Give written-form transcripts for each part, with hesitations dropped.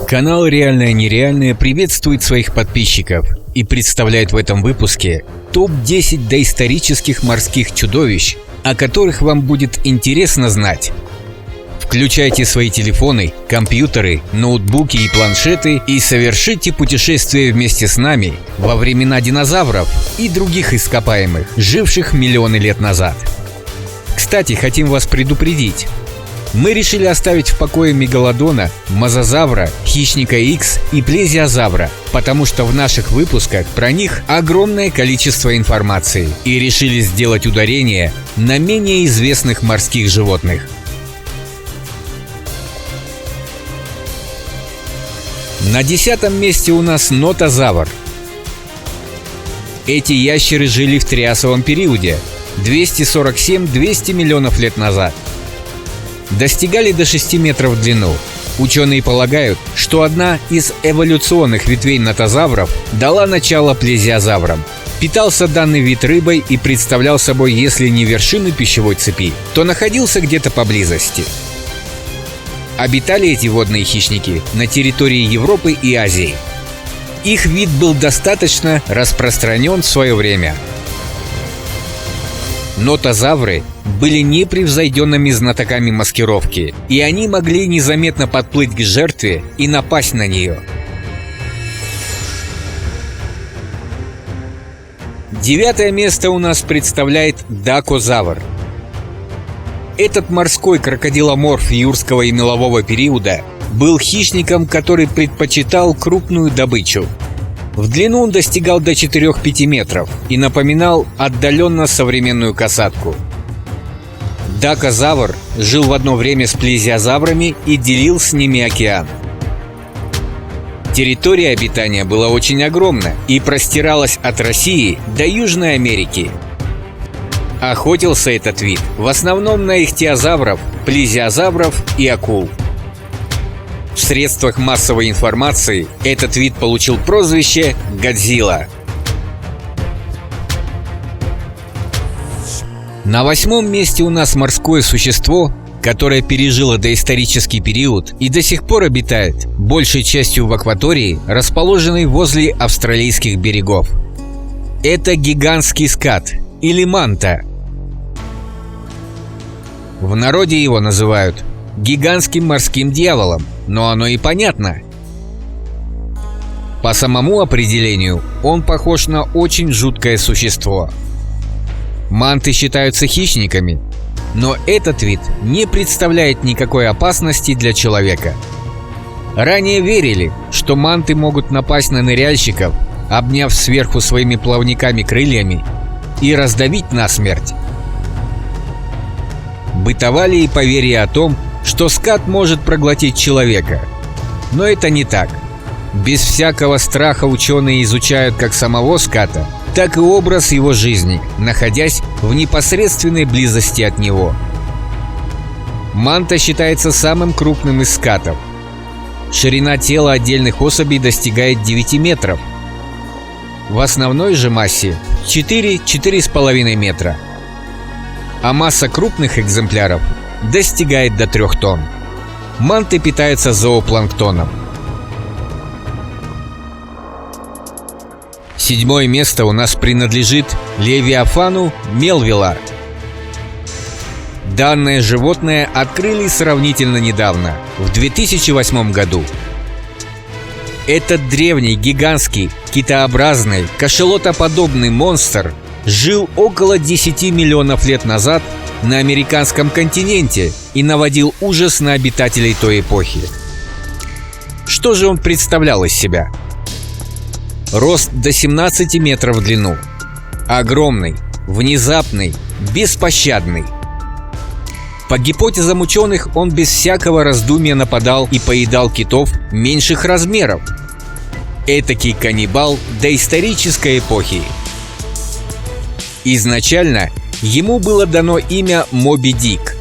Канал «Реальное-нереальное» приветствует своих подписчиков и представляет в этом выпуске топ-10 доисторических морских чудовищ, о которых вам будет интересно знать. Включайте свои телефоны, компьютеры, ноутбуки и планшеты и совершите путешествие вместе с нами во времена динозавров и других ископаемых, живших миллионы лет назад. Кстати, хотим вас предупредить. Мы решили оставить в покое мегалодона, мозазавра, хищника Икс и плезиозавра, потому что в наших выпусках про них огромное количество информации, и решили сделать ударение на менее известных морских животных. На 10-м месте у нас нотозавр. Эти ящеры жили в триасовом периоде 247-200 миллионов лет назад. Достигали до 6 метров в длину. Ученые полагают, что одна из эволюционных ветвей нотозавров дала начало плезиозаврам. Питался данный вид рыбой и представлял собой, если не вершину пищевой цепи, то находился где-то поблизости. Обитали эти водные хищники на территории Европы и Азии. Их вид был достаточно распространен в свое время. Нотозавры были непревзойденными знатоками маскировки, и они могли незаметно подплыть к жертве и напасть на нее. 9-е место у нас представляет дакозавр. Этот морской крокодиломорф юрского и мелового периода был хищником, который предпочитал крупную добычу. В длину он достигал до 4-5 метров и напоминал отдаленно современную касатку. Дакозавр жил в одно время с плезиозаврами и делил с ними океан. Территория обитания была очень огромна и простиралась от России до Южной Америки. Охотился этот вид в основном на ихтиозавров, плезиозавров и акул. В средствах массовой информации этот вид получил прозвище «Годзилла». На 8-м месте у нас морское существо, которое пережило доисторический период и до сих пор обитает, большей частью в акватории, расположенной возле австралийских берегов. Это гигантский скат или манта. В народе его называют гигантским морским дьяволом, но оно и понятно. По самому определению он похож на очень жуткое существо. Манты считаются хищниками, но этот вид не представляет никакой опасности для человека. Ранее верили, что манты могут напасть на ныряльщиков, обняв сверху своими плавниками крыльями и раздавить насмерть. Бытовали и поверья о том, что скат может проглотить человека. Но это не так. Без всякого страха ученые изучают как самого ската, так и образ его жизни, находясь в непосредственной близости от него. Манта считается самым крупным из скатов. Ширина тела отдельных особей достигает 9 метров. В основной же массе 4-4,5 метра. А масса крупных экземпляров достигает до 3 тонн. Манты питаются зоопланктоном. 7-е место у нас принадлежит левиафану Мелвилла. Данное животное открыли сравнительно недавно, в 2008 году. Этот древний, гигантский, китообразный, кашалотоподобный монстр жил около 10 миллионов лет назад на американском континенте и наводил ужас на обитателей той эпохи. Что же он представлял из себя? Рост до 17 метров в длину. Огромный, внезапный, беспощадный. По гипотезам ученых, он без всякого раздумья нападал и поедал китов меньших размеров. Этакий каннибал доисторической эпохи. Изначально ему было дано имя Моби Дик.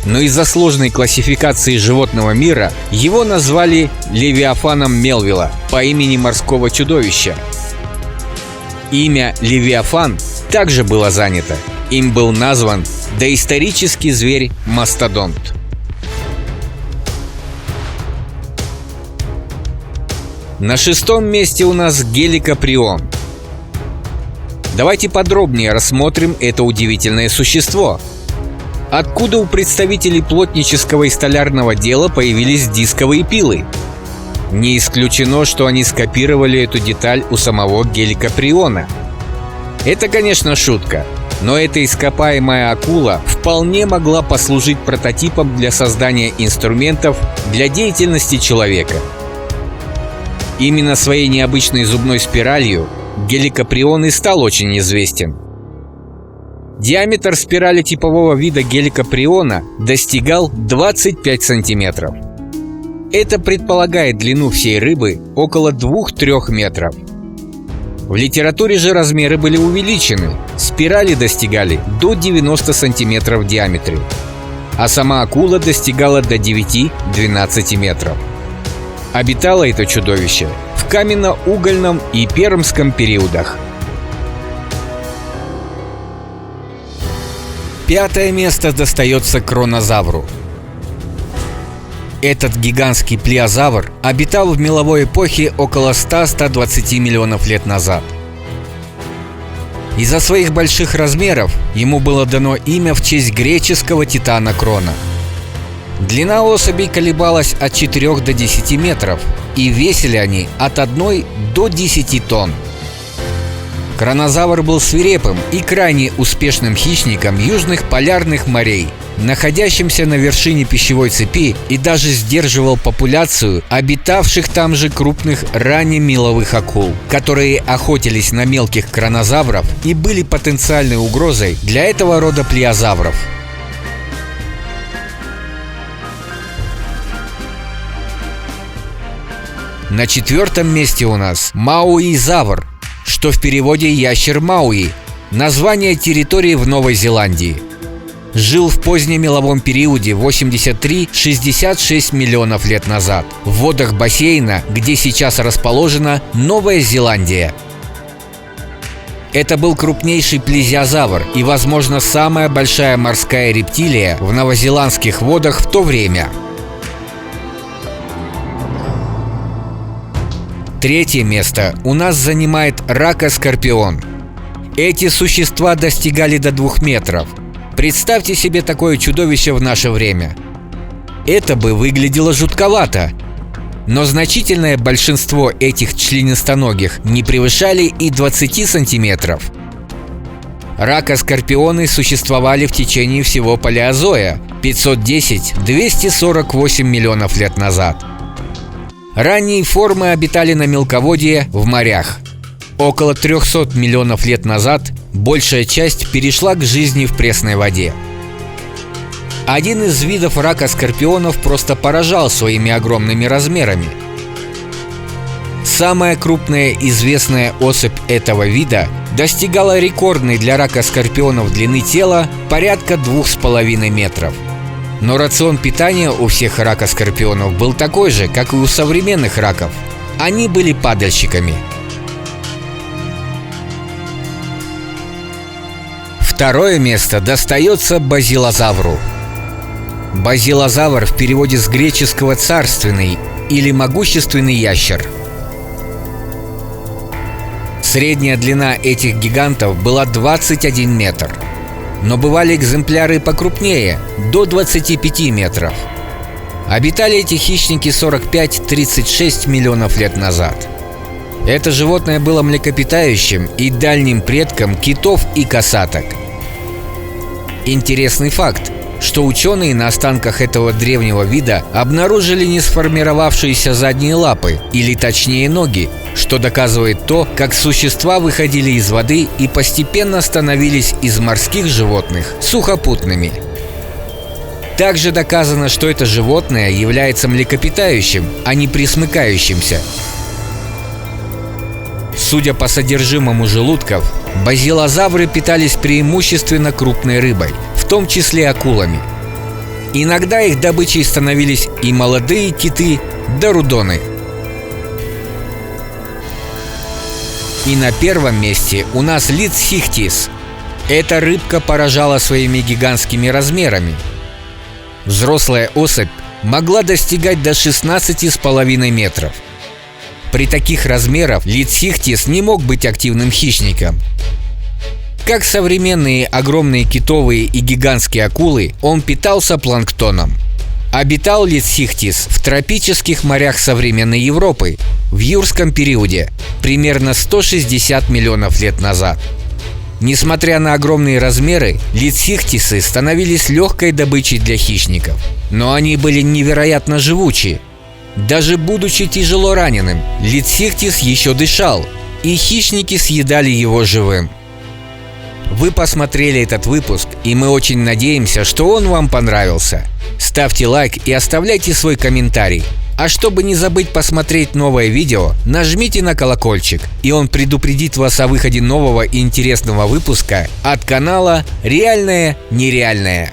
Но из-за сложной классификации животного мира его назвали Левиафаном Мелвилла по имени морского чудовища. Имя Левиафан также было занято. Им был назван доисторический зверь мастодонт. На шестом месте у нас геликоприон. Давайте подробнее рассмотрим это удивительное существо. Откуда у представителей плотнического и столярного дела появились дисковые пилы? Не исключено, что они скопировали эту деталь у самого геликоприона. Это, конечно, шутка, но эта ископаемая акула вполне могла послужить прототипом для создания инструментов для деятельности человека. Именно своей необычной зубной спиралью геликоприон и стал очень известен. Диаметр спирали типового вида геликоприона достигал 25 сантиметров. Это предполагает длину всей рыбы около 2-3 метров. В литературе же размеры были увеличены. Спирали достигали до 90 сантиметров в диаметре, а сама акула достигала до 9-12 метров. Обитало это чудовище в каменно-угольном и пермском периодах. Пятое место достается кронозавру. Этот гигантский плеозавр обитал в меловой эпохе около 100-120 миллионов лет назад. Из-за своих больших размеров ему было дано имя в честь греческого титана Крона. Длина особей колебалась от 4 до 10 метров, и весили они от 1 до 10 тонн. Кронозавр был свирепым и крайне успешным хищником южных полярных морей, находящимся на вершине пищевой цепи, и даже сдерживал популяцию обитавших там же крупных раннемеловых акул, которые охотились на мелких кронозавров и были потенциальной угрозой для этого рода плеозавров. На четвертом месте у нас мауи-завр, что в переводе ящер Мауи, название территории в Новой Зеландии. Жил в позднемеловом периоде 83-66 миллионов лет назад в водах бассейна, где сейчас расположена Новая Зеландия. Это был крупнейший плезиозавр и, возможно, самая большая морская рептилия в новозеландских водах в то время. Третье место у нас занимает ракоскорпион. Эти существа достигали до 2 метров. Представьте себе такое чудовище в наше время. Это бы выглядело жутковато, но значительное большинство этих членистоногих не превышали и 20 сантиметров. Ракоскорпионы существовали в течение всего палеозоя 510-248 миллионов лет назад. Ранние формы обитали на мелководье в морях. Около 300 миллионов лет назад большая часть перешла к жизни в пресной воде. Один из видов ракоскорпионов просто поражал своими огромными размерами. Самая крупная известная особь этого вида достигала рекордной для ракоскорпионов длины тела порядка 2,5 метров. Но рацион питания у всех ракоскорпионов был такой же, как и у современных раков. Они были падальщиками. Второе место достается базилозавру. Базилозавр в переводе с греческого «царственный» или «могущественный ящер». Средняя длина этих гигантов была 21 метр. Но бывали экземпляры покрупнее, до 25 метров. Обитали эти хищники 45-36 миллионов лет назад. Это животное было млекопитающим и дальним предком китов и касаток. Интересный факт, что ученые на останках этого древнего вида обнаружили не сформировавшиеся задние лапы, или точнее ноги, что доказывает то, как существа выходили из воды и постепенно становились из морских животных сухопутными. Также доказано, что это животное является млекопитающим, а не пресмыкающимся. Судя по содержимому желудков, базилозавры питались преимущественно крупной рыбой, в том числе акулами. Иногда их добычей становились и молодые киты, да рудоны. И на первом месте у нас литсихтис. Эта рыбка поражала своими гигантскими размерами. Взрослая особь могла достигать до 16,5 метров. При таких размерах Литсихтис не мог быть активным хищником. Как современные огромные китовые и гигантские акулы, он питался планктоном. Обитал Литсихтис в тропических морях современной Европы в юрском периоде, примерно 160 миллионов лет назад. Несмотря на огромные размеры, литсихтисы становились легкой добычей для хищников, но они были невероятно живучи. Даже будучи тяжело раненым, литсихтис еще дышал, и хищники съедали его живым. Вы посмотрели этот выпуск, и мы очень надеемся, что он вам понравился. Ставьте лайк и оставляйте свой комментарий. А чтобы не забыть посмотреть новое видео, нажмите на колокольчик, и он предупредит вас о выходе нового и интересного выпуска от канала «Реальное нереальное».